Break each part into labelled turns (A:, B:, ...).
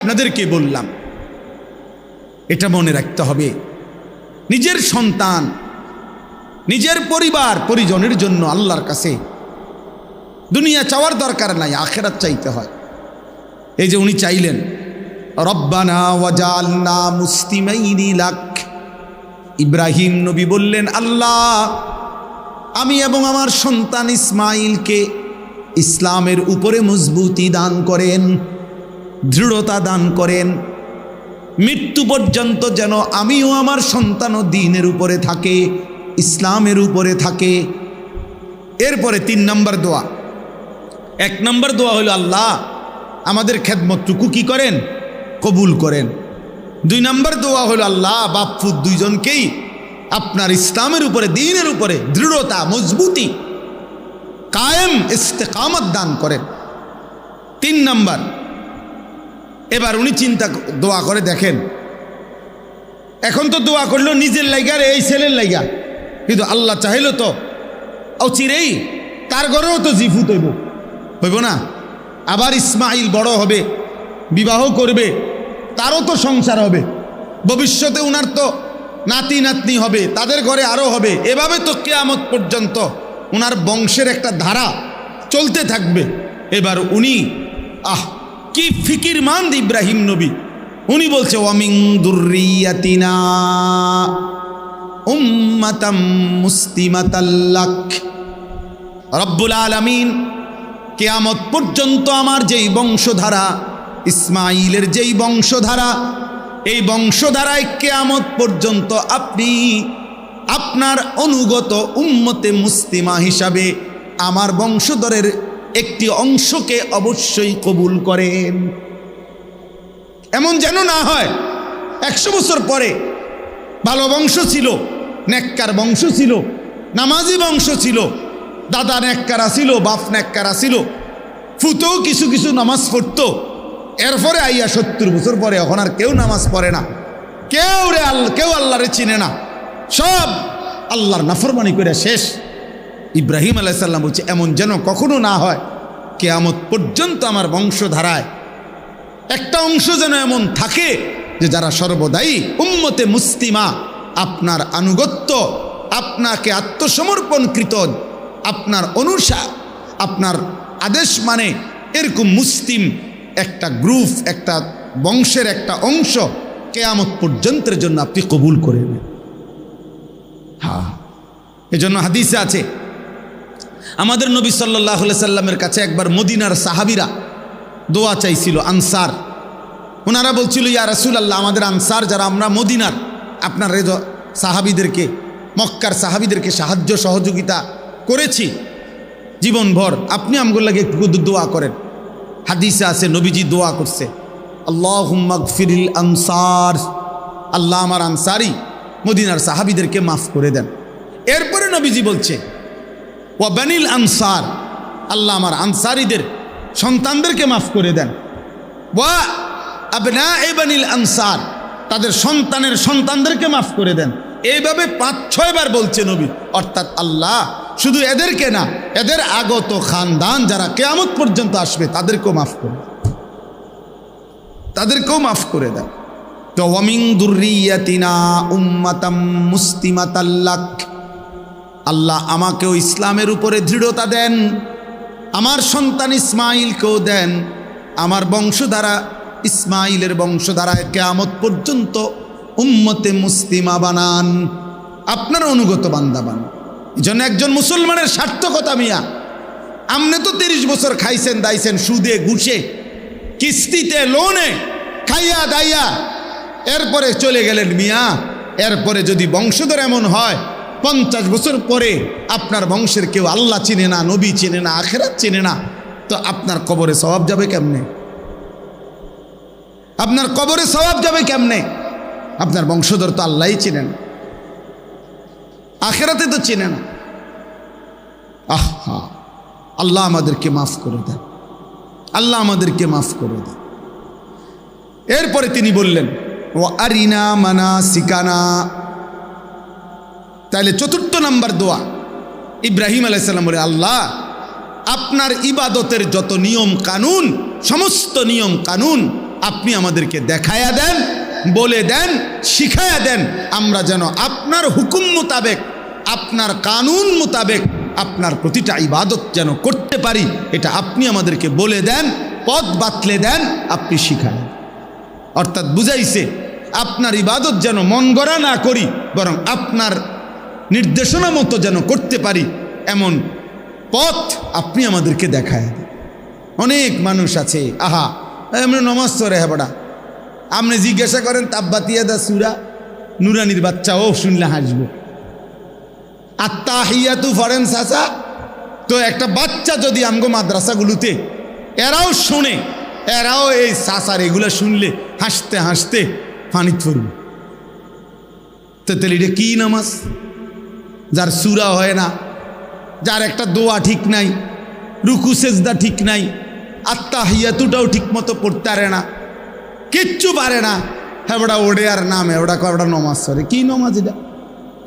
A: আপনাদেরকে বললাম, এটা মনে রাখতে হবে, নিজের সন্তান, নিজের পরিবার পরিজনের জন্য আল্লাহর কাছে দুনিয়া চাওয়ার দরকার নাই, আখিরাত চাইতে হয়। এই যে উনি চাইলেন, রব্বানা ওয়াজআলনা মুসলিমাইনি লাক। ইব্রাহিম নবী বললেন, আল্লাহ আমি এবং আমার সন্তান ইসমাইলকে ইসলামের উপরে মজবুতি দান করেন, দৃঢ়তা দান করেন, মৃত্যু পর্যন্ত যেন আমিও আমার সন্তানও দ্বীনের উপরে থাকে, ইসলামের উপরে থাকে। এরপরে 3 নম্বর দোয়া। 1 নম্বর দোয়া হলো, আল্লাহ আমাদের খেদমতটুকু কি করেন, কবুল করেন। 2 নম্বর দোয়া হলো, আল্লাহ বাপফুত দুইজনকেই আপনার ইসলামের উপরে, দ্বীনের উপরে দৃঢ়তা, মজবুতি, কায়েম ইস্তেকামত দান করেন। 3 নম্বর, এবার উনি দোয়া করে দেখেন, এখন তো দোয়া করলো নিজের লাইগা, এই ছেলের লাইগা, কিন্তু আল্লাহ চাইলো তো চিরেই তার ঘরেও তো জিফুত হইব না। আবার ইসমাইল বড় হবে, বিবাহ করবে, তারও তো সংসার হবে, ভবিষ্যতে উনার তো নাতি নাতনি হবে, তাদের ঘরে আরও হবে, এভাবে তো কিয়ামত পর্যন্ত উনার বংশের একটা ধারা চলতে থাকবে। এবার উনি কি ফিকিরমান্দ ইব্রাহিম নবী, উনি বলছে, ওয়ামিন দুররিয়াতিনা উম্মাতাম মুসলিমাতাল লাক। রব্বুল আলামিন কিয়ামত পর্যন্ত আমার যেই বংশধারা, ইসমাইলের যেই বংশধারা, এই বংশধারায় কিয়ামত পর্যন্ত আপনি আপনার অনুগত উম্মতে মুসলিমা হিসাবে আমার বংশধরের একটি অংশকে অবশ্যই কবুল করেন। এমন যেন না হয় 100 বছর পরে ভালো বংশ ছিল, নেককার বংশ ছিল, নামাজি বংশ ছিল, দাদা নেককারা ছিল, বাপ নেককারা ছিল, ফুতেও কিছু কিছু নামাজ পড়তো, এরপরে আইয়া 70 বছর পরে এখন আর কেউ নামাজ পড়ে না, কেউ আল্লাহরে চিনে না, সব আল্লাহর নাফরমানি করে শেষ। ইব্রাহিম আলাইহিস সালাম বলছে, এমন যেন কখনো না হয়, কিয়ামত পর্যন্ত আমার বংশধারায় একটা অংশ যেন এমন থাকে যে যারা সর্বদাই উম্মতে মুসলিমা, আপনার আনুগত্য, আপনাকে আত্মসমর্পণকৃত, আপনার আপনার আদেশ মানে এরকম মুসলিম একটা গ্রুপ, একটা বংশের একটা অংশ কিয়ামত পর্যন্তের জন্য আপনি কবুল করে নেন। হ্যাঁ, এজন্য হাদিসে আছে, আমাদের নবী সাল্লাল্লাহু আলাইহি সাল্লামের কাছে একবার মদিনার সাহাবীরা দোয়া চাইছিল, আনসার। ওনারা বলছিল, ইয়া রাসূলুল্লাহ, আমাদের আনসার যারা, আমরা মদিনার আপনার সাহাবীদেরকে, মক্কার সাহাবীদেরকে সাহায্য সহযোগিতা করেছি জীবনভর, আপনি আমগুলো লাগে একটু দোয়া করেন। হাদিসে আছে নবীজি দোয়া করছে, আল্লাহুম্মা গফিরিল আনসার, আল্লাহ আমার আনসারি মদিনার সাহাবীদেরকে মাফ করে দেন। এরপরে নবীজি বলছে, ওয়া বানিল আনসার, আল্লাহ আমার আনসারীদের সন্তানদেরকে মাফ করে দেন। ওয়া আবনায়ে বানিল আনসার, তাদের সন্তানের সন্তানদেরকে মাফ করে দেন। এইভাবে 5-6 বার বলছে নবী, অর্থাৎ আল্লাহ শুধু এদেরকে না, এদের আগত খানদান যারা কিয়ামত পর্যন্ত আসবে তাদেরকেও মাফ করে দেন, তাদেরকেও মাফ করে দেন। তো ওয়ামিন দুররিয়াতিনা উম্মাতাম মুসলিমাতাল লাক, আল্লাহ আমাকেও ইসলামের উপরে দৃঢ়তা দেন, আমার সন্তান ইসমাইলকেও দেন, আমার বংশধারা ইসমাইলের বংশধারায় কিয়ামত পর্যন্ত উম্মতে মুসলিমা বানান, আপনার অনুগত বান্দা বানান। এই জন্য একজন মুসলমানের সার্থকতা মিয়া, আপনি তো 30 বছর খাইছেন দাইছেন সুদে ঘুষে কিস্তিতে লোনে খাইয়া দাইয়া, এরপরে চলে গেলেন মিয়া। এরপরে যদি বংশধর এমন হয় 50 বছর পরে আপনার বংশের কেউ আল্লাহ চিনে না, নবী চিনে না, আখিরাত চিনে না, তো আপনার কবরে সওয়াব যাবে কেমনে? আপনার কবরে সওয়াব যাবে কেমনে? আপনার বংশধর তো আল্লাহই চিনেন, আখিরাতে তো চিনে না। আহা, আল্লাহ আমাদেরকে মাফ করে দেন, আল্লাহ আমাদেরকে মাফ করে দেন। এরপরে তিনি বললেন, ও আরিনা মানাসিকানা। তাহলে 4 নম্বর দোয়া, ইব্রাহিম আলাইহিস সালাম বলে, আল্লাহ আপনার ইবাদতের যত নিয়ম কানুন, সমস্ত নিয়ম কানুন আপনি আমাদেরকে দেখায়া দেন, বলে দেন, শিখায়া দেন, আমরা যেন আপনার হুকুম মোতাবেক, আপনার কানুন মোতাবেক আপনার প্রতিটা ইবাদত যেন করতে পারি, এটা আপনি আমাদেরকে বলে দেন, পথ বাতলে দেন, আপনি শিখান। অর্থাৎ বুঝাইছে আপনার ইবাদত যেন মন গড়া না করি, বরং আপনার নির্দেশনা মতো যেন করতে পারি, এমন পথ আপনি আমাদেরকে দেখায় দেন। অনেক মানুষ আছে, আহা এমনি নমাজ পড়ে হেবড়া, আপনি জিজ্ঞাসা করেন তাব্বাতিয়াদা সূরা নুরানির বাচ্চা ও শুনলে হাসবো, আত্তাহিয়াতু ফরেন চাচা, তো একটা বাচ্চা যদি আমগো মাদ্রাসাগুলোতে এরাও শোনে, এরাও এই চাচার এগুলো শুনলে হাসতে হাসতে পানি পড়বে। তো তাহলে এটা কি নামাজ? যার সূরা হয় না, যার একটা দোয়া ঠিক নাই, রুকু সেজদা ঠিক নাই, আত্তাহিয়াতুটাও ঠিক মতো পড়তে পারে না, কিচ্ছু পারে না, হেবড়া ওড়ে আর নামে ওটা কয়টা নমাজ পড়ে, কি নমাজ এটা?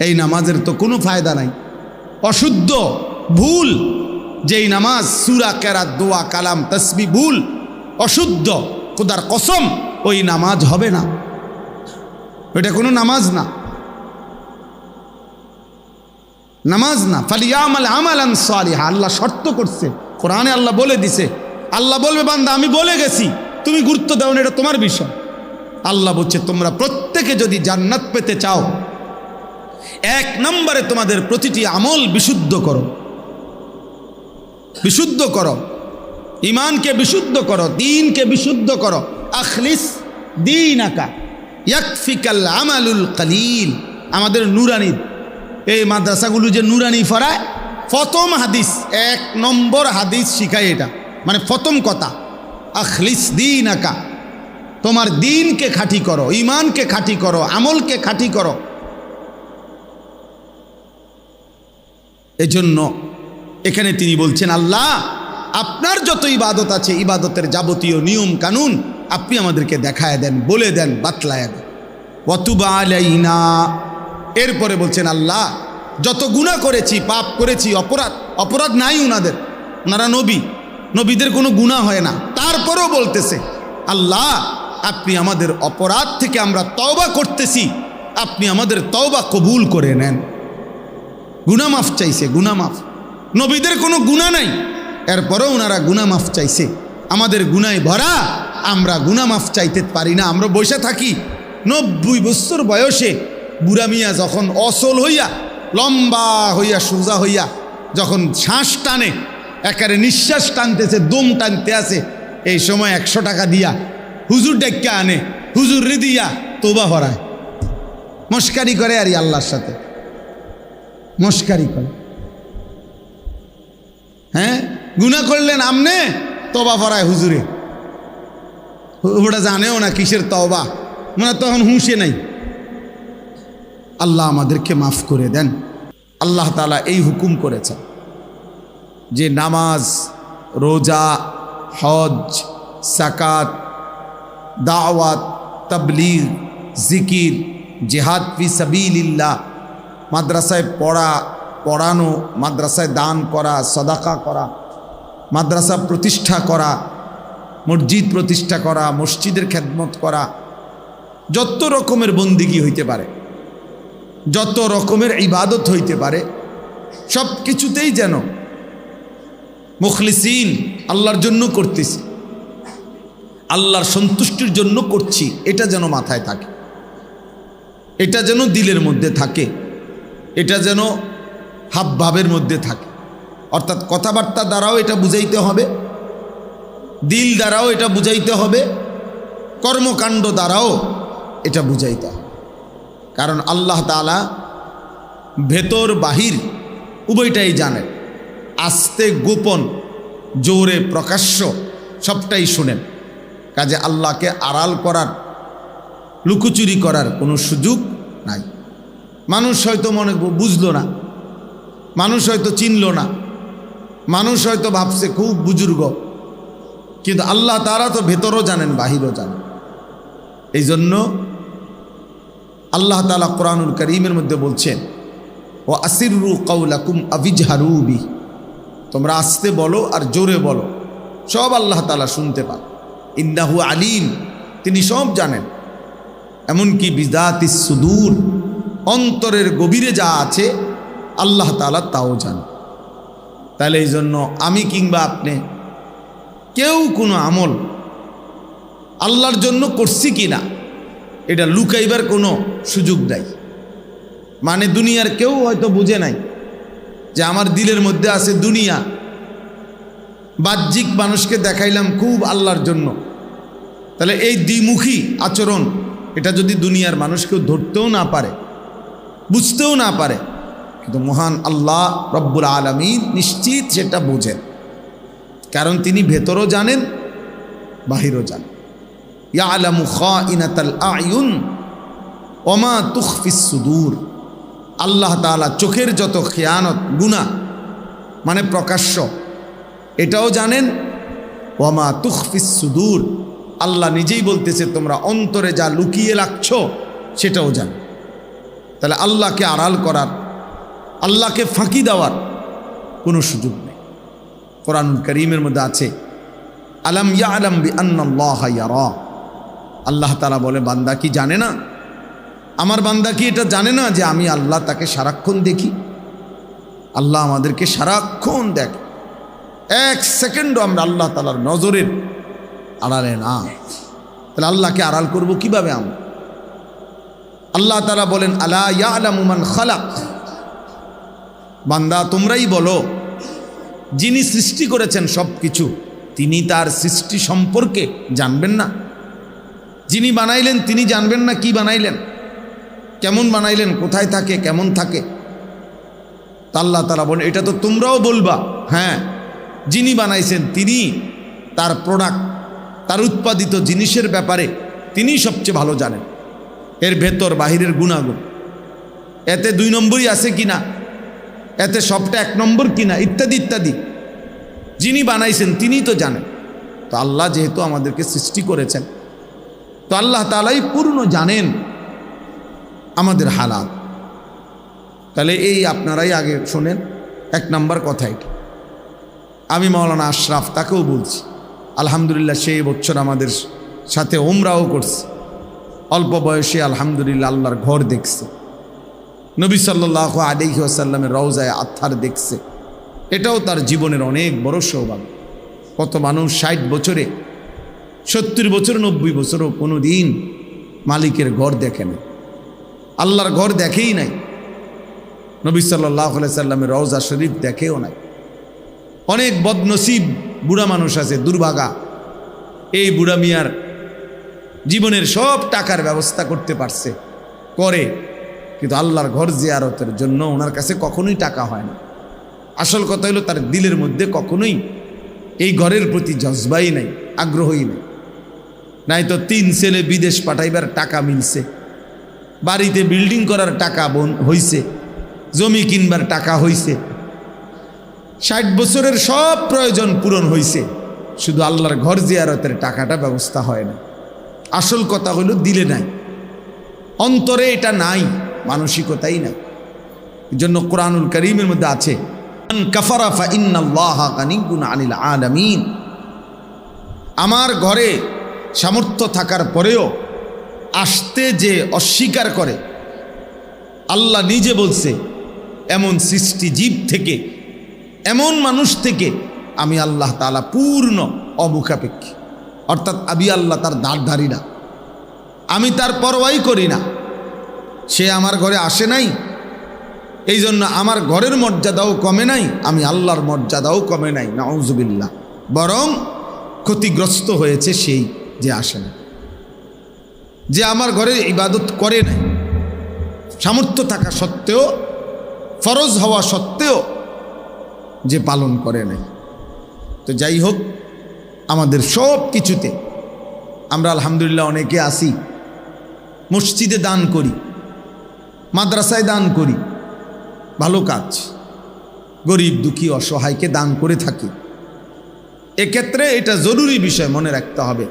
A: এই নামাজের তো কোনো ফায়দা নাই, অশুদ্ধ, ভুল। যেই নামাজ সূরা কেরাত দোয়া কালাম তসবিহ ভুল, অশুদ্ধ, খোদার কসম ওই নামাজ হবে না, ওইটা কোনো নামাজ না, নামাজ না। ফালিয়ামাল আমালান সালিহা, আল্লাহ শর্ত করছে কোরআনে, আল্লাহ বলে দিছে, আল্লাহ বলবে বান্দা আমি বলে গেছি, তুমি গুরুত্ব দাও না, এটা তোমার বিষয়। আল্লাহ বলছে তোমরা প্রত্যেকে যদি জান্নাত পেতে চাও, এক নম্বরে তোমাদের প্রতিটি আমল বিশুদ্ধ করো, বিশুদ্ধ করো, ইমানকে বিশুদ্ধ করো, দ্বীনকে বিশুদ্ধ করো। আখলিস দীনাকা ইয়াকফিকাল আমালুল কলিল। আমাদের নুরানি এই মাদ্রাসাগুলো যে নুরানি ফরায়, প্রথম হাদিস, এক নম্বর হাদিস শিখায় এটা, মানে প্রথম কথা, আখলিস দীনাকা, তোমার দ্বীনকে খাঁটি করো, ইমানকে খাঁটি করো, আমলকে খাঁটি করো। এজন্য এখানে তিনি বলছেন আল্লাহ আপনার যত ইবাদত আছে, ইবাদতের যাবতীয় নিয়ম কানুন আপনি আমাদেরকে দেখায় দেন, বলে দেন, বাতলায় দেন। ওয়াতুবা আলাইনা, এরপরে বলছেন আল্লাহ যত গুনাহ করেছি, পাপ করেছি, অপরাধ নাই ওনাদের, ওনারা নবী, নবীদের কোনো গুনাহ হয় না, তারপরেও বলতেছে আল্লাহ আপনি আমাদের অপরাধ থেকে আমরা তওবা করতেছি, আপনি আমাদের তওবা কবুল করে নেন। গুনাহ মাফ চাইছে, গুনাহ মাফ, নবীদের কোনো গুনাহ নাই, এরপরেও ওনারা গুনাহ মাফ চাইছে। আমাদের গুনায় ভরা, আমরা গুনাহ মাফ চাইতে পারি না, আমরা বসে থাকি। 90 বছর বয়সে বুড়া মিয়া যখন অসল হইয়া, লম্বা হইয়া, সোজা হইয়া যখন শ্বাস টানে, একেবারে নিঃশ্বাস টানতেছে, দম টানতে আছে, এই সময় 100 টাকা দিয়া হুজুর ডাক্কা আনে, হুজুর রে দিয়া তোবা ভরায়, মস্কারি করে আর আল্লাহর সাথে মস্কারি করে। হ্যাঁ, গুনাহ করলেন আমনে, তওবা ভরায় হুজুরে, ওটা জানেও না কিসের তওবা, মানে তখন হুঁশে নাই। আল্লাহ আমাদেরকে মাফ করে দেন। আল্লাহ তাআলা এই হুকুম করেছেন যে নামাজ, রোজা, হজ, যাকাত, দাওয়াত, তাবলীগ, জিকির, জিহাদ ফি সাবিলিল্লাহ, মাদ্রাসায় পড়ানো, মাদ্রাসায় দান করা, সাদাকা করা, মাদ্রাসা প্রতিষ্ঠা করা, মসজিদ প্রতিষ্ঠা করা, মসজিদের খেদমত করা, যত রকমের বন্দিগি হইতে পারে, যত রকমের ইবাদত হইতে পারে, সব কিছুতেই যেন মুখলিসিন, আল্লাহর জন্য করতেছি, আল্লাহর সন্তুষ্টির জন্য করছি, এটা যেন মাথায় থাকে, এটা যেন দিলের মধ্যে থাকে, এটা যেন হাবভাবের মধ্যে থাকে। অর্থাৎ কথাবার্তা দ্বারাও এটা বুঝাইতে হবে, দিল দ্বারাও এটা বুঝাইতে হবে, কর্মকাণ্ড দ্বারাও এটা বুঝাইতে হবে। কারণ আল্লাহ তাআলা ভেতর বাহির উভয়টাই জানেন, আস্তে গোপন, জোরে প্রকাশ্য, সবটাই শুনেন। কাজে আল্লাহকে আড়াল করার, লুকোচুরি করার কোনো সুযোগ নাই। মানুষ হয়তো মনে বুঝলো না, মানুষ হয়তো চিনল না, মানুষ হয়তো ভাবছে খুব বুজুর্গ, কিন্তু আল্লাহ তাআলা তো ভেতরও জানেন, বাহিরও জানেন। এই জন্য আল্লাহ তাআলা কোরআনুল কারীমের মধ্যে বলছেন, ও আসিররু কাওলাকুম আবিজহারু বি, তোমরা আস্তে বলো আর জোরে বলো, সব আল্লাহ তাআলা শুনতে পান। ইন্নাহু আলিম তিনি সব জানেন। এমনকি বিদাতিস সুদূর, অন্তরের গভীরে যা আছে আল্লাহ তাআলা তাও জানেন। তাহলে এই জন্য আমি কিংবা আপনি কেউ কোনো আমল আল্লাহর জন্য করছি কি না এটা লুকাইবার কোনো সুযোগ নাই। মানে দুনিয়ার কেউ হয়তো বুঝে নাই যে আমার দিলের মধ্যে আছে দুনিয়া, বাহ্যিক মানুষকে দেখাইলাম খুব আল্লাহর জন্য। তাহলে এই দ্বিমুখী আচরণ এটা যদি দুনিয়ার মানুষ কেউ ধরতেও না পারে, বুঝতেও না পারে, কিন্তু মহান আল্লাহ রব্বুল আলামিন নিশ্চিত সেটা বোঝেন, কারণ তিনি ভেতরও জানেন বাহিরও জানেন। ইয়ালামু খাইনাতাল আয়ুন ওয়া মা তুখফিস সুদূর। আল্লাহ তাআলা চোখের যত খেয়ানত গুনাহ মানে প্রকাশ্য এটাও জানেন, ওয়া মা তুখফিস সুদূর, আল্লাহ নিজেই বলতেছে তোমরা অন্তরে যা লুকিয়ে রাখছো সেটাও জানেন। তাহলে আল্লাহকে আড়াল করার, আল্লাহকে ফাঁকি দেওয়ার কোনো সুযোগ নেই। কোরআনুল কারীমের মধ্যে আছে আলাম ইয়ালাম বিআন্নাল্লাহা ইয়ারা। আল্লাহ তাআলা বলে বান্দা কি জানে না, আমার বান্দা কি এটা জানে না যে আমি আল্লাহ তাকে সারাক্ষণ দেখি? আল্লাহ আমাদেরকে সারাক্ষণ দেখে, এক সেকেন্ডও আমরা আল্লাহ তাআলার নজরের আড়ালে না। তাহলে আল্লাহকে আড়াল করব কিভাবে আমরা? আল্লাহ তাআলা বলেন আলা ইয়ালামু মান খালাক। বান্দা তোমরাই বলো যিনি সৃষ্টি করেছেন সব কিছু তিনি তার সৃষ্টি সম্পর্কে জানবেন না? যিনি বানাইলেন তিনি জানবেন না কি বানাইলেন, কেমন বানাইলেন, কোথায় থাকে, কেমন থাকে? তা আল্লাহ তাআলা বলেন এটা তো তোমরাও বলবা, হ্যাঁ যিনি বানাইছেন তিনি তার প্রোডাক্ট, তার উৎপাদিত জিনিসের ব্যাপারে তিনি সবচেয়ে ভালো জানেন, এর ভেতর বাহিরের গুণাগুণ, এতে 2 নম্বরই আছে কিনা, এতে সবটা 1 নম্বর কিনা, ইত্যাদি ইত্যাদি। যিনি বানাইছেন তিনিই তো জানেন। তো আল্লাহ যেহেতু আমাদেরকে সৃষ্টি করেছেন, তো আল্লাহ তাআলাই পূর্ণ জানেন আমাদের হালাত। তাহলে এই আপনারাই আগে শোনেন 1 নম্বর কথা এটা। আমি মাওলানা আশরাফ তাকেও বলছি, আলহামদুলিল্লাহ সেই বছর আমাদের সাথে উমরাও করছে, অল্প বয়সে আলহামদুলিল্লাহ আল্লাহর ঘর দেখছে, নবী সাল্লাল্লাহু আলাইহি ওয়াসাল্লামের রওজায়ে আতহার দেখছে, এটাও তার জীবনের অনেক বড় সৌভাগ্য। কত মানুষ 60 বছরে, 70 বছর, 90 বছরও কোনো দিন মালিকের ঘর দেখে না, আল্লাহর ঘর দেখেই নাই, নবী সাল্লাল্লাহু আলাইহি সাল্লামের রওজা শরীফ দেখেও নাই। অনেক বদনসিব বুড়া মানুষ আছে, দুর্ভাগা, এই বুড়া মিয়ার জীবনের সব টাকার ব্যবস্থা করতে পারছে, করে, কিন্তু আল্লাহর ঘর জিয়ারতের জন্য ওনার কাছে কখনোই টাকা হয় না। আসল কথা হলো তার দিলের মধ্যে কখনোই এই ঘরের প্রতি জজবাই নাই, আগ্রহই নাই। নাই তো 3 ছেলে বিদেশ পাঠাইবার টাকা মিলছে, বাড়িতে বিল্ডিং করার টাকা হইছে, জমি কিনবার টাকা হইছে, 60 বছরের সব প্রয়োজন পূরণ হইছে, শুধু আল্লাহর ঘর জিয়ারতের টাকাটা ব্যবস্থা হয় না। আসল কথা হলো দিলে নাই, অন্তরে এটা নাই, মানসিকতাই নাই। এই জন্য কোরআনুল কারীমের মধ্যে আছে মান কাফারা ফা ইন্নাল্লাহা গানিয়্যুন আনিল আলামিন। আমার ঘরে সামর্থ্য থাকার পরেও আসতে যে অস্বীকার করে, আল্লাহ নিজে বলছে এমন সৃষ্টি জীব থেকে, এমন মানুষ থেকে আমি আল্লাহ তাআলা পূর্ণ অমুখাপেক্ষী। অর্থাৎ আমি আল্লাহ তার দাঁড়ধারি না, আমি তার পরোয়াই করি না। সে আমার ঘরে আসে নাই, এই জন্য আমার ঘরের মর্যাদাও কমে নাই, আমি আল্লাহর মর্যাদাও কমে নাই, নাউজুবিল্লাহ। বরং ক্ষতিগ্রস্ত হয়েছে সেই যে আসে না, যে আমার ঘরে ইবাদত করে নাই, সামর্থ্য থাকা সত্ত্বেও, ফরজ হওয়া সত্ত্বেও যে পালন করে নাই। তো যাই হোক, আমাদের সব কিছুতে আমরা আলহামদুলিল্লাহ অনেকে আসি, মসজিদে দান করি, মাদ্রাসায় দান করি, ভালো কাজ, গরিব দুঃখী অসহায়কে দান করে থাকি। এক্ষেত্রে এটা জরুরি বিষয় মনে রাখতে হবে।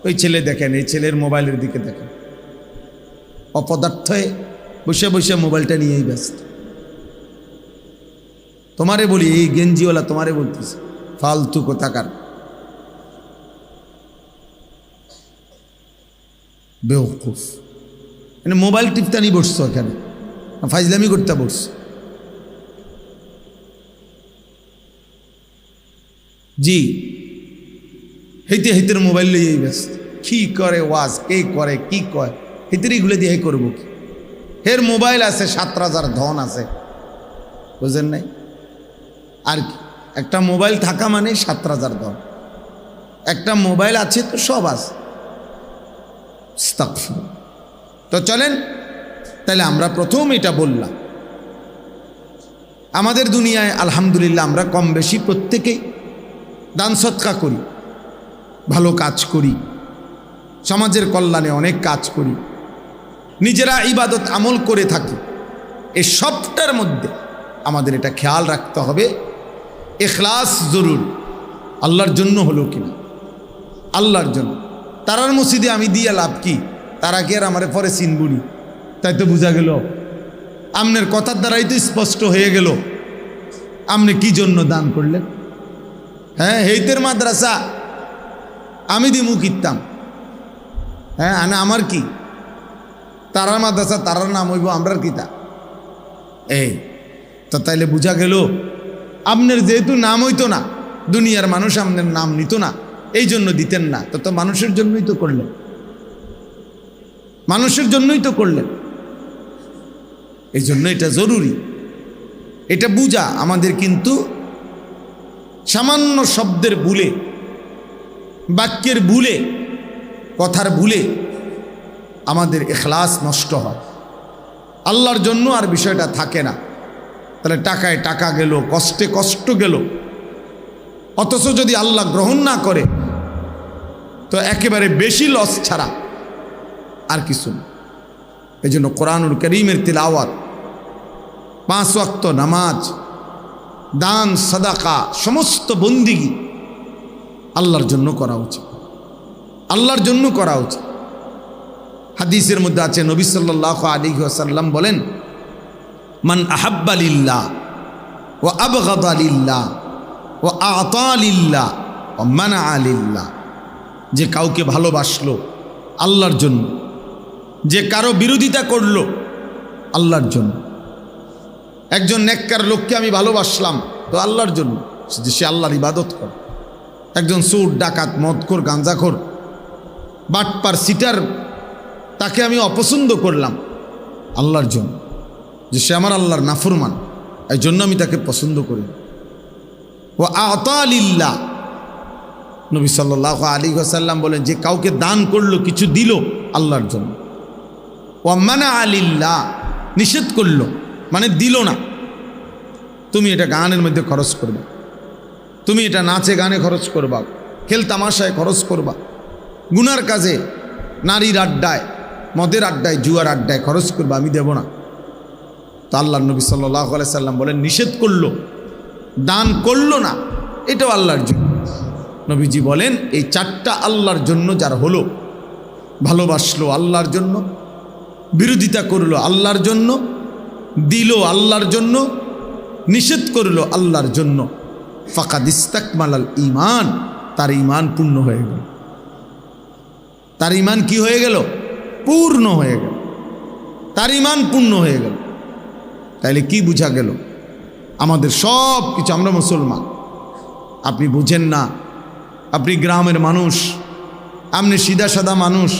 A: ওই ছেলে দেখেন, এই ছেলের মোবাইলের দিকে দেখেন, অপদার্থে বসে বসে মোবাইলটা নিয়েই ব্যস্ত। তোমারে বলি, এই গেঞ্জিওয়ালা তোমারে বলতেছে, ফালতু কোথাকার। বেওকুফ, মানে মোবাইল টিপতানি বসছো এখানে, ফাইজলামি করতে বসছো। জি, হেঁটে হেঁটের মোবাইল লইয়েই ব্যস্ত। কি করে ওয়াজ, কে করে, কি কয়, হেঁটের এগুলো দিয়ে করবো কি? হের মোবাইল আছে, 7,000 ধন আছে, বুঝেন নাই? আর কি, একটা মোবাইল থাকা মানে 7,000 ধন। একটা মোবাইল আছে তো সব আছে। তো চলেন, তাহলে আমরা প্রথম এটা বললাম, আমাদের দুনিয়ায় আলহামদুলিল্লাহ আমরা কম বেশি প্রত্যেকেই দান সৎকা করি, ভালো কাজ করি, সমাজের কল্যাণে অনেক কাজ করি, নিজেরা ইবাদত আমল করে থাকি। এই সবটার মধ্যে আমাদের এটা খেয়াল রাখতে হবে, ইখলাস জরুরি। আল্লাহর জন্য হলো কিনা, আল্লাহর জন্য। তারার মসজিদে আমি দিয়ে লাভ কি? তারা কি আর আমারে পরে চিনবুনি? তাই তো বোঝা গেল, আমনের কথার দ্বারাই তো স্পষ্ট হয়ে গেল আপনি কি জন্য দান করলেন। হ্যাঁ, হেইতের মাদ্রাসা আমি দিমু কিতাম, হ্যাঁ, আমার কি? তারার মাদ্রাসা, তারার নাম হইব, আমরার কিতা। এই তো তাইলে বোঝা গেল আপনার যেহেতু নাম হইতো না, দুনিয়ার মানুষ আপনার নাম নিত না, এই জন্য দিতেন না। তো মানুষের জন্যই তো করলেন, মানুষের জন্যই তো করলেন। এই জন্য এটা জরুরি, এটা বুঝা আমাদের। কিন্তু সামান্য শব্দের ভুলে, বাক্যের ভুলে, কথার ভুলে আমাদের ইখলাস নষ্ট হয়, আল্লাহর জন্য আর বিষয়টা থাকে না। তাহলে টাকায় টাকা গেল, কষ্টে কষ্ট গেল, অথচ যদি আল্লাহ গ্রহণ না করে তো একেবারে বেশি লস ছাড়া আর কিছু না। এই জন্য কোরআনুল কারীমের তিলাওয়াত, 5 ওয়াক্ত নামাজ, দান সাদাকা, সমস্ত বন্দিগি আল্লাহর জন্য করা উচিত, আল্লাহর জন্য করা উচিত। হাদিসের মধ্যে আছে, নবী সাল্লাল্লাহু আলাইহি ওয়াসাল্লাম বলেন, মান আহাব্বা লিল্লাহ ওয়া আবগাদা লিল্লাহ ওয়া আ'তা লিল্লাহ ওয়া মানা'a লিল্লাহ। যে কাউকে ভালোবাসলো আল্লাহর জন্য, যে কারো বিরোধিতা করলো আল্লাহর জন্য। একজন নেককার লোককে আমি ভালোবাসলাম তো আল্লাহর জন্য, সে আল্লাহর ইবাদত করে। একজন চোর, ডাকাত, মদখোর, গাঁজাখোর, বাটপার, সিটার, তাকে আমি অপছন্দ করলাম আল্লাহর জন্য, যে সে আমার আল্লাহর নাফরমান, এই জন্য আমি তাকে পছন্দ করি। ও আ'তা লিল্লাহ, নবী সাল্লাল্লাহু আলাইহি ওয়াসাল্লাম বলেন, যে কাউকে দান করলো, কিছু দিল আল্লাহর জন্য। ও মানা'a লিল্লাহ, নিষেধ করলো মানে দিল না। তুমি এটা গানের মধ্যে খরচ করবা, তুমি এটা নাচে গানে খরচ করবা, খেল তামাশায় খরচ করবা, গুনার কাজে, নারীর আড্ডায়, মদের আড্ডায়, জুয়ার আড্ডায় খরচ করবা, আমি দেব না। তো আল্লাহর নবী সাল্লাল্লাহু আলাইহি সাল্লাম বলেন, নিষেধ করলো, দান করলো না, এটাও আল্লাহর জন্য। নবীজি বলেন, এই 4টা আল্লাহর জন্য যার হলো, ভালোবাসলো আল্লাহর জন্য, বিরোধিতা করলো আল্লাহর জন্য, দিল আল্লাহর জন্য, নিষেধ করলো আল্লাহর জন্য, ফাকাদ ইস্তাকমালাল ঈমান, তার ঈমান পূর্ণ হয়ে গেল। তার ঈমান কি হয়ে গেল? পূর্ণ হয়ে গেল, তার ঈমান পূর্ণ হয়ে গেল। তাইলে কি বুঝা গেল? আমাদের সব কিছু, আমরা মুসলমান, আপনি বুঝেন না, আপনি গ্রামের মানুষ, আপনি সিধা সাদা মানুষ,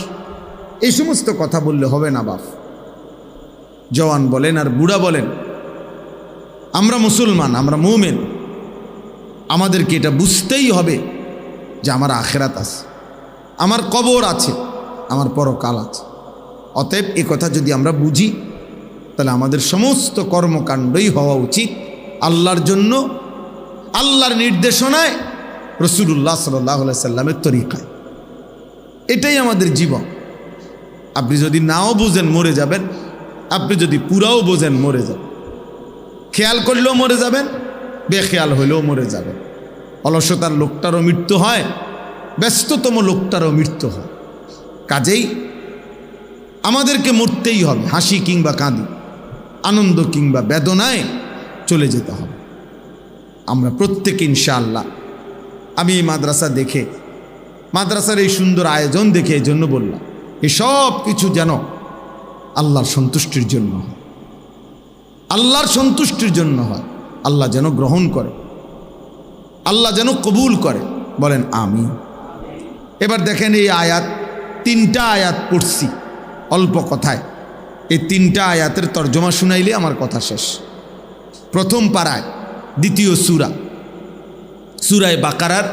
A: এই সমস্ত কথা বললে হবে না বাপ। জওয়ান বলেন আর বুড়া বলেন, আমরা মুসলমান, আমরা মুমিন, আমাদেরকে এটা বুঝতেই হবে যে আমার আখিরাত আছে, আমার কবর আছে, আমার পরকাল আছে। অতএব এই কথা যদি আমরা বুঝি, তাহলে আমাদের সমস্ত কর্মকাণ্ডই হওয়া উচিত আল্লাহর জন্য, আল্লাহর নির্দেশনায়, রাসূলুল্লাহ সাল্লাল্লাহু আলাইহি সাল্লামের তরিকায়। এটাই আমাদের জীবন। আপনি যদি নাও বোঝেন মরে যাবেন, আপনি যদি পুরাও বোঝেন মরে যাবেন, খেয়াল করলেও মরে যাবেন, বেখেয়াল হইলেও মরে যাবেন। অলসতার লোকটারও মৃত্যু হয়, ব্যস্ততম লোকটারও মৃত্যু হয়। কাজেই আমাদেরকে মরতেই হবে, হাসি কিংবা কাঁদি, আনন্দ কিংবা বেদনায় চলে যেতে হবে। আমরা প্রত্যেকে ইনশাআল্লাহ, আমি এই মাদ্রাসা দেখে, মাদ্রাসার এই সুন্দর আয়োজন দেখে এই জন্য বললাম, এসব কিছু যেন আল্লাহর সন্তুষ্টির জন্য হয়, আল্লাহর সন্তুষ্টির জন্য হয়, আল্লাহ যেন গ্রহণ করে, আল্লাহ যেন কবুল করে। বলেন আমিন। এবার দেখেন এই আয়াত, 3টা আয়াত পড়ছি অল্প কথায়। এই 3টা আয়াতের তর্জমা শুনাইলে আমার কথা শেষ। প্রথম পারায়, দ্বিতীয় সূরা, সূরায়ে বাকারার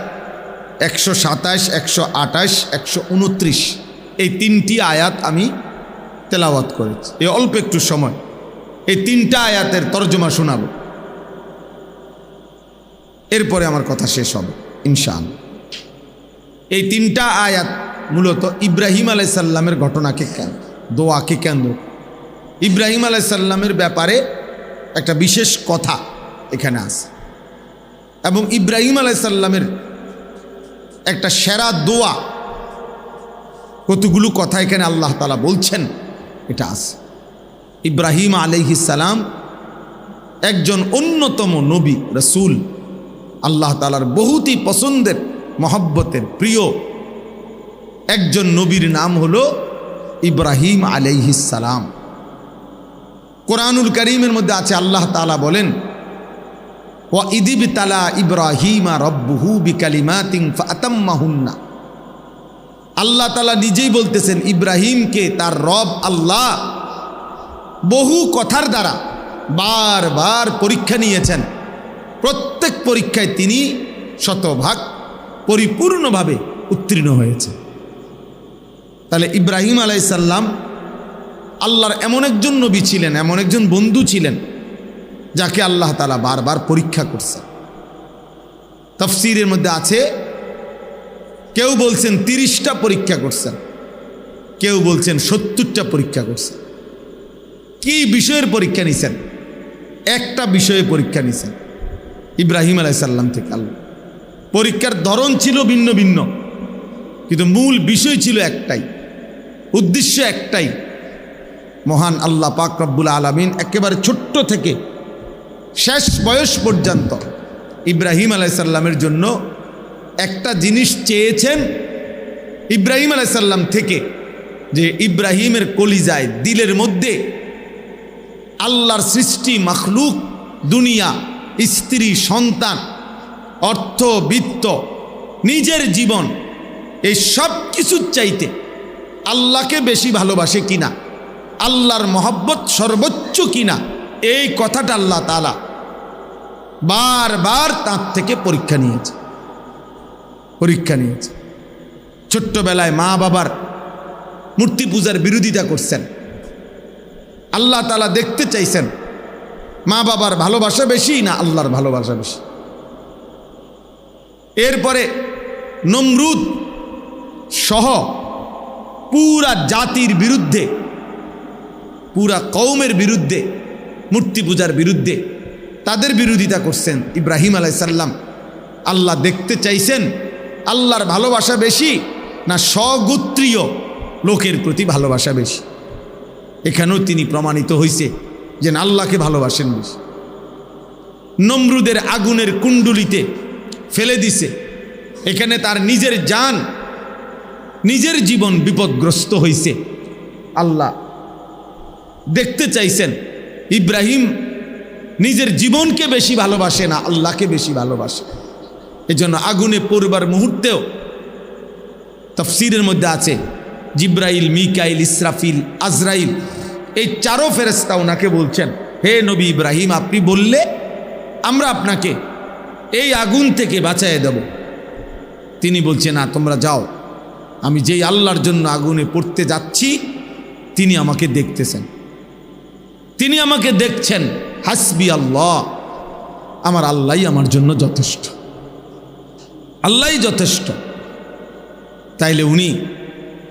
A: 127, 128, 129 এই 3টি আয়াত আমি তেলাওয়াত করেছি এই অল্প একটু সময়। এই 3টা আয়াতের তর্জমা শোনাবো, এরপরে আমার কথা শেষ হবে ইনশাআল্লাহ। এই 3টা আয়াত মূলত ইব্রাহিম আলাইহিস সালামের ঘটনাকে দোয়াকে কেন্দ্র, ইব্রাহিম আলাইহিস সালামের ব্যাপারে একটা বিশেষ কথা এখানে আছে, এবং ইব্রাহিম আলাইহিস সালামের একটা সেরা দোয়া, কতগুলো কথা এখানে আল্লাহ তাআলা বলছেন এটা আছে। ইব্রাহিম আলাইহিস সালাম একজন অন্যতম নবী রাসূল, আল্লাহ তাআলার বহুতই পছন্দের মহব্বতের প্রিয় একজন নবীর নাম হলো ইব্রাহিম আলাইহিস সালাম। কোরআনুল কারীমের মধ্যে আছে, আল্লাহ তাআলা বলেন ওয়া ইযিবতালা ইব্রাহিমা রাব্বুহু বিকালিমাতিন ফাতাম্মাহুন্না। আল্লাহ তাআলা নিজেই বলতেছেন ইব্রাহিমকে তার রব আল্লাহ বহু কথার দ্বারা বারবার পরীক্ষা নিয়েছেন, প্রত্যেক পরীক্ষায় তিনি শতভাগ পরিপূর্ণভাবে উত্তীর্ণ হয়েছে। তাহলে ইব্রাহিম আলাইহিস সালাম আল্লাহর এমন একজন নবী ছিলেন, এমন একজন বন্ধু ছিলেন যাকে আল্লাহ তাআলা বারবার পরীক্ষা করছেন। তাফসীরের মধ্যে আছে, কেউ বলছেন 30টা পরীক্ষা করছেন, কেউ বলছেন 70টা পরীক্ষা করছেন। কি বিষয়ের পরীক্ষা নিছেন? একটা বিষয়ে পরীক্ষা নিছেন ইব্রাহিম আলাইহিস সালাম থেকে আল্লাহ। পরীক্ষার ধরন ছিল ভিন্ন ভিন্ন, কিন্তু মূল বিষয় ছিল একটাই, উদ্দেশ্য একটাই। মহান আল্লাহ পাক রব্বুল আলামিন একেবারে ছোট্ট থেকে শেষ বয়স পর্যন্ত ইব্রাহিম আলাইহিস সালামের জন্য একটা জিনিস চেয়েছেন ইব্রাহিম আলাইহিস সালাম থেকে, যে ইব্রাহিমের কলিজায় দিলের মধ্যে আল্লাহর সৃষ্টি মাখলুক, দুনিয়া, স্ত্রী, সন্তান, অর্থ, বিত্ত, নিজের জীবন, এই সব কিছুর চাইতে আল্লাহকে বেশি ভালোবাসে কিনা, আল্লাহর মহব্বত সর্বোচ্চ কিনা, এই কথাটা আল্লাহ তাআলা বারবার তার থেকে পরীক্ষা নিয়েছে। ছোট্টবেলায় মা বাবার মূর্তি পূজার বিরোধিতা করছেন, আল্লাহ তাআলা দেখতে চাইছেন মা বাবার ভালোবাসা বেশি না আল্লাহর ভালোবাসা বেশি। এরপরে নমরুদ সহ পুরা জাতির বিরুদ্ধে, পুরা কওমের বিরুদ্ধে, মূর্তি পূজার বিরুদ্ধে তাদের বিরোধিতা করছেন ইব্রাহিম আলাইহিস সালাম। আল্লাহ দেখতে চাইছেন আল্লাহর ভালোবাসা বেশি না স্বগোত্রীয় লোকের প্রতি ভালোবাসা বেশি। এখানেও তিনি প্রমাণিত হয়েছে যে আল্লাহকে ভালোবাসেন বেশি। নমরুদের আগুনের কুণ্ডুলিতে ফেলে দিছে, এখানে তার নিজের জান, নিজের জীবন বিপদগ্রস্ত হয়েছে। আল্লাহ দেখতে চাইছেন ইব্রাহিম নিজের জীবনকে বেশি ভালোবাসে না আল্লাহকে বেশি ভালোবাসে। এজন্য আগুনে পড়বার মুহূর্তেও তাফসীরের মধ্যে আছে জিব্রাইল, মিকাইল, ইসরাফিল, আজরাইল, এই 4 ফেরেশতা ওনাকে বলছেন, হে নবী ইব্রাহিম, আপনি বললে আমরা আপনাকে এই আগুন থেকে বাঁচাইয়ে দেব। তিনি বলছেন, না, তোমরা যাও, আমি যেই আল্লাহর জন্য আগুনে পড়তে যাচ্ছি তিনি আমাকে দেখতেছেন, তিনি আমাকে দেখছেন। হাসবি আল্লাহ, আমার আল্লাহই আমার জন্য যথেষ্ট, আল্লাহই যথেষ্ট। তাইলে উনি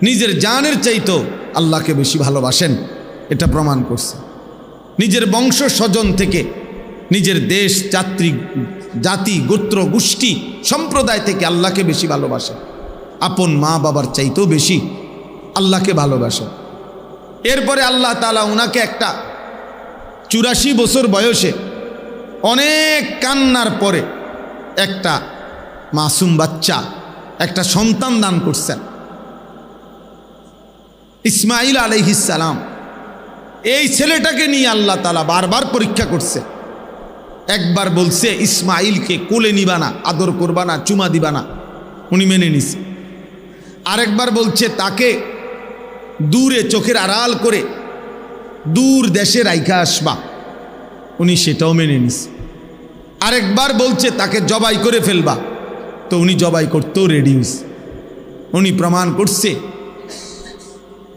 A: নিজের জানের চাইতেও আল্লাহকে বেশি ভালোবাসেন, এটা প্রমাণ করছে। নিজের বংশ স্বজন থেকে, নিজের দেশ, জাতি, গোত্র, গোষ্ঠী, সম্প্রদায় থেকে আল্লাহকে বেশি ভালোবাসেন, আপন মা বাবার চাইতেও বেশি আল্লাহকে ভালোবাসেন। এরপরে আল্লাহ তাআলা ওনাকে একটা 84 বছর বয়সে অনেক কান্নার পরে একটা মাসুম বাচ্চা, একটা সন্তান দান করছেন। ইসমাইল আলাইহিস সালাম, এই ছেলেটাকে নিয়ে আল্লাহ তাআলা বারবার পরীক্ষা করছে। একবার বলছে ইসমাইলকে কোলে নিবা না, আদর করবা না, চুমা দিবা না, উনি মেনে নিছে। আরেকবার বলছে তাকে দূরে চোখের আড়াল করে দূর দেশে রাইখা আসবা, উনি সেটাও মেনে নিছে। আরেকবার বলছে তাকে জবাই করে ফেলবা, তো উনি জবাই করতেও রেডি হয়েছে। উনি প্রমাণ করছে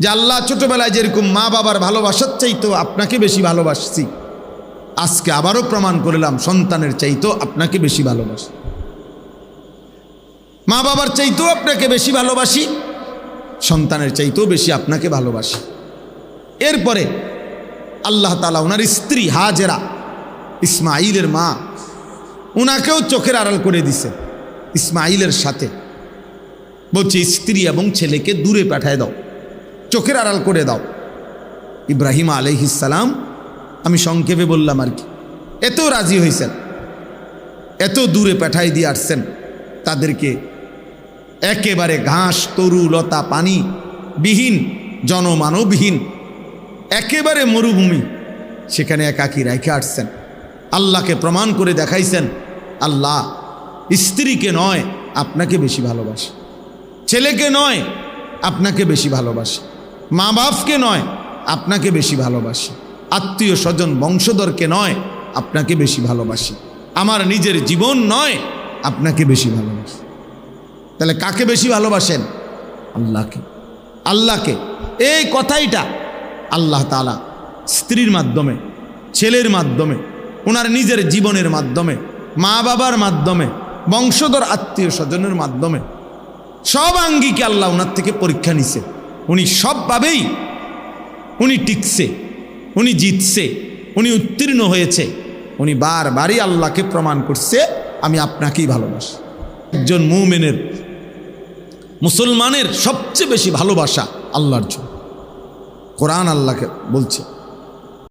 A: যে আল্লাহ ছোটবেলায় যেরকম মা বাবার ভালোবাসার চাইতেও আপনাকে বেশি ভালোবাসছি, আজকে আবারও প্রমাণ করলাম সন্তানের চাইতেও আপনাকে বেশি ভালোবাসি, মা বাবার চাইতেও আপনাকে বেশি ভালোবাসি, সন্তানের চাইতেও বেশি আপনাকে ভালোবাসি। এরপরে আল্লাহ তাআলা ওনার স্ত্রী হাজেরা, ইসমাইলের মা, ওনাকেও চোখের আড়াল করে দিছে ইসমাইলের সাথে। বলছে স্ত্রী এবং ছেলেকে দূরে পাঠায় দাও, চোখের আড়াল করে দাও। ইব্রাহিম আলাইহিস সালাম, আমি সংক্ষেপে বললাম আর কি, এত রাজি হয়েছেন, এত দূরে পাঠাই দিয়ে আসছেন তাদেরকে, একেবারে ঘাস তরু লতা পানি বিহীন, জনমানবহীন একেবারে মরুভূমি, সেখানে একাকী রেখে আসছেন। আল্লাহকে প্রমাণ করে দেখাইছেন আল্লাহ স্ত্রীকে নয় আপনাকে বেশি ভালোবাসে, ছেলেকে নয় আপনাকে বেশি ভালোবাসে, মা বাপকে নয় আপনাকে বেশি ভালোবাসি, আত্মীয় স্বজন বংশধরকে নয় আপনাকে বেশি ভালোবাসি, আমার নিজের জীবন নয় আপনাকে বেশি ভালোবাসি। তাহলে কাকে বেশি ভালোবাসেন? আল্লাহকে। আল্লাহকে। এই কথাইটা আল্লাহ তাআলা স্ত্রীর মাধ্যমে, ছেলের মাধ্যমে, ওনার নিজের জীবনের মাধ্যমে, মা বাবার মাধ্যমে, বংশধর আত্মীয় স্বজনের মাধ্যমে সব আঙ্গিকে আল্লাহ ওনার থেকে পরীক্ষা নিছে। উনি সবভাবেই উনি টিকছে, উনি জিতছে, উনি উত্তীর্ণ হয়েছে। উনি বারবারই আল্লাহকে প্রমাণ করছে আমি আপনাকেই ভালোবাসি। একজন মুমিনের, মুসলমানের সবচেয়ে বেশি ভালোবাসা আল্লাহর জন্য। কোরআন আল্লাহকে বলছে